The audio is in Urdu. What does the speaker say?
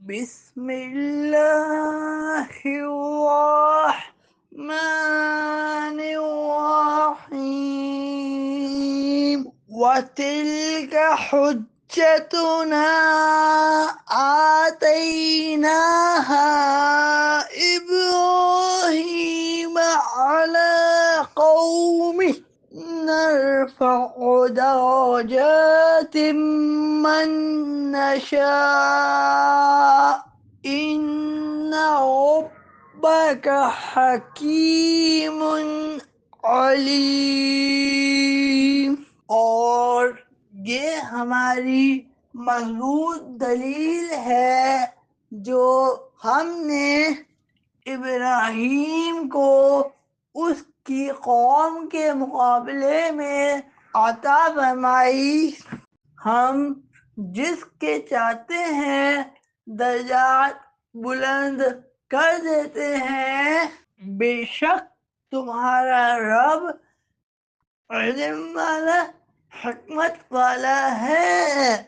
بسم اللہ الرحمن الرحیم وَتِلْكَ حُجَّتُنَا آتَيْنَاهَا إِبْرَاهِيمَ عَلَى قَوْمِهِ نرفع درجات من نشاء إن ربك حكيم علیم۔ اور یہ ہماری مضبوط دلیل ہے جو ہم نے ابراہیم کو اس کی قوم کے مقابلے میں عطا فرمائی۔ ہم جس کے چاہتے ہیں درجات بلند کر دیتے ہیں۔ بے شک تمہارا رب علم والا، حکمت والا ہے۔